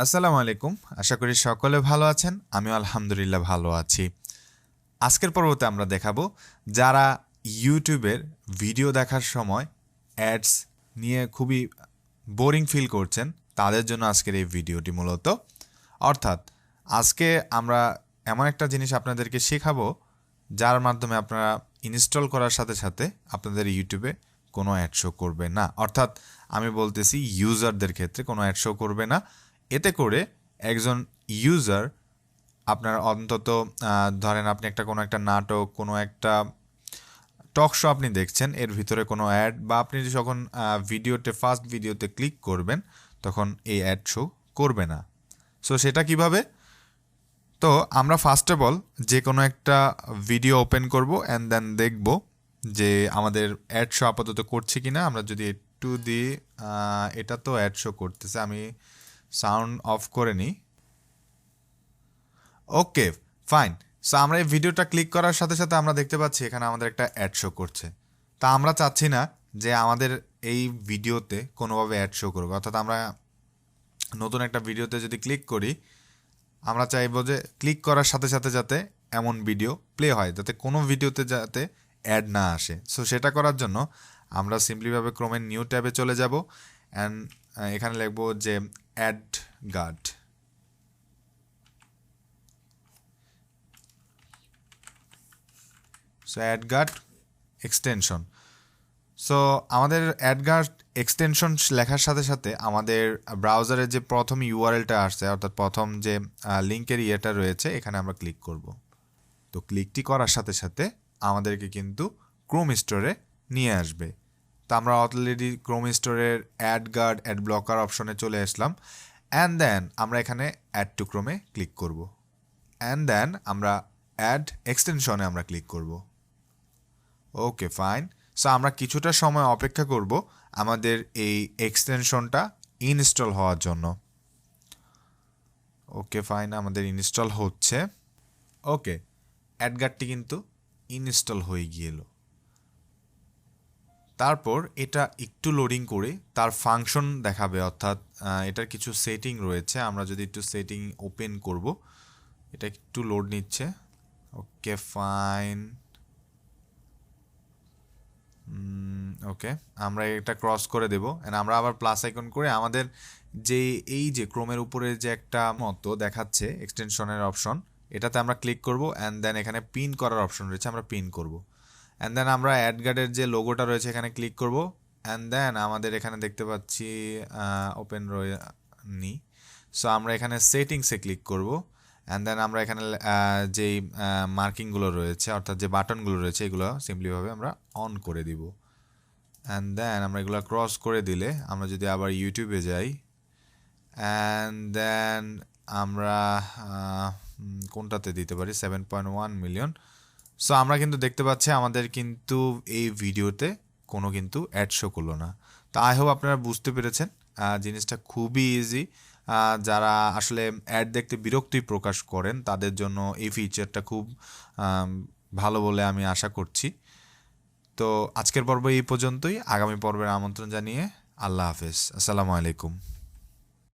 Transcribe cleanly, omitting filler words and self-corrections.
আসসালামু আলাইকুম। আশা করি সকলে ভালো আছেন। আমিও আলহামদুলিল্লাহ ভালো আছি। আজকের পর্বতে আমরা দেখাবো যারা ইউটিউবের ভিডিও দেখার সময় অ্যাডস নিয়ে খুবই বোরিং ফিল করছেন তাদের জন্য আজকের এই ভিডিওটি মূলত। অর্থাৎ আজকে আমরা এমন একটা জিনিস আপনাদেরকে শেখাবো যার মাধ্যমে আপনারা ইনস্টল করার সাথে সাথে আপনাদের ইউটিউবে কোনো অ্যাড শো করবে না। অর্থাৎ আমি বলতেছি ইউজারদের ক্ষেত্রে কোনো অ্যাড শো করবে না। এতে করে একজন ইউজার আপনার অন্তত ধরেন আপনি কোনো একটা নাটক, কোনো একটা টক শো আপনি দেখছেন, এর ভিতরে কোনো অ্যাড বা আপনি যখন ফার্স্ট ভিডিওতে ক্লিক করবেন তখন এই অ্যাড শো করবে না। সো সেটা কিভাবে? তো আমরা ফার্স্ট অফ অল যে কোনো একটা ভিডিও ওপেন করব অ্যান্ড দেন দেখব যে আমাদের অ্যাড শো আপাতত করছে কি না। আমরা যদি একটু দিই, এটা তো অ্যাড শো করতেছে, আমি সাউন্ড অফ করে নিই। ওকে, ফাইন। সো আমরা এই ভিডিওটা ক্লিক করার সাথে সাথে আমরা দেখতে পাচ্ছি এখানে আমাদের একটা অ্যাড শো করছে। তা আমরা চাচ্ছি না যে আমাদের এই ভিডিওতে কোনোভাবে অ্যাড শো করবে। অর্থাৎ আমরা নতুন একটা ভিডিওতে যদি ক্লিক করি, আমরা চাইবো যে ক্লিক করার সাথে সাথে যাতে এমন ভিডিও প্লে হয় যাতে কোনো ভিডিওতে যাতে অ্যাড না আসে। সো সেটা করার জন্য আমরা সিম্পলিভাবে ক্রোমের নিউ ট্যাবে চলে যাব অ্যান্ড এখানে লিখব যে AdGuard. So AdGuard extension. So আমাদের অ্যাড গার্ড এক্সটেনশন লেখার সাথে সাথে আমাদের ব্রাউজারের যে প্রথম ইউআরএলটা আসছে, অর্থাৎ প্রথম যে লিঙ্কের ইয়েটা রয়েছে, এখানে আমরা ক্লিক করব। তো ক্লিকটি করার সাথে সাথে আমাদেরকে কিন্তু ক্রোম স্টোরে নিয়ে আসবে। তো আমরা অলরেডি ক্রোম স্টোরের অ্যাড গার্ড, অ্যাড ব্লকার অপশনে চলে আসলাম। অ্যান্ড দেন আমরা এখানে অ্যাড টু ক্রোমে ক্লিক করব। অ্যান্ড দেন আমরা অ্যাড এক্সটেনশনে আমরা ক্লিক করব। ওকে, ফাইন। সো আমরা কিছুটা সময় অপেক্ষা করব আমাদের এই এক্সটেনশনটা ইনস্টল হওয়ার জন্য। ওকে, ফাইন, আমাদের ইনস্টল হচ্ছে। ওকে, অ্যাডগার্ডটি কিন্তু ইনস্টল হয়ে গিয়েল। তারপর এটা একটু লোডিং করে তার ফাংশন দেখাবে, অর্থাৎ এটার কিছু সেটিং রয়েছে। আমরা যদি একটু সেটিং ওপেন করব, এটা একটু লোড নিচ্ছে। ওকে, ফাইন। ওকে, আমরা এটা ক্রস করে দেবো অ্যান্ড আমরা আবার প্লাস আইকন করে আমাদের যে এই যে ক্রোমের উপরে যে একটা মতো দেখাচ্ছে এক্সটেনশনের অপশন, এটাতে আমরা ক্লিক করব অ্যান্ড দেন এখানে পিন করার অপশন রয়েছে, আমরা পিন করব। অ্যান্ড দেন আমরা অ্যাড গার্ডের যে লোগোটা রয়েছে এখানে ক্লিক করব অ্যান্ড দেন আমাদের এখানে দেখতে পাচ্ছি ওপেন নি। সো আমরা এখানে সেটিংসে ক্লিক করব অ্যান্ড দেন আমরা এখানে যেই মার্কিংগুলো রয়েছে, অর্থাৎ যে বাটনগুলো রয়েছে, এগুলো সিম্পলিভাবে আমরা অন করে দিব। অ্যান্ড দেন আমরা এগুলো ক্রস করে দিলে আমরা যদি আবার ইউটিউবে যাই অ্যান্ড দেন আমরা কোনটাতে দিতে পারি, 7.1 মিলিয়ন। সো আমরা কিন্তু দেখতে পাচ্ছি আমাদের কিন্তু এই ভিডিওতে কোনো কিন্তু অ্যাড শো করলো না। তো আই হোপ আপনারা বুঝতে পেরেছেন, জিনিসটা খুবই ইজি। যারা আসলে অ্যাড দেখতে বিরক্তি প্রকাশ করেন তাদের জন্য এই ফিচারটা খুব ভালো বলে আমি আশা করছি। তো আজকের পর্ব এই পর্যন্তই। আগামী পর্বের আমন্ত্রণ জানিয়ে আল্লাহ হাফেজ। আসসালামু আলাইকুম।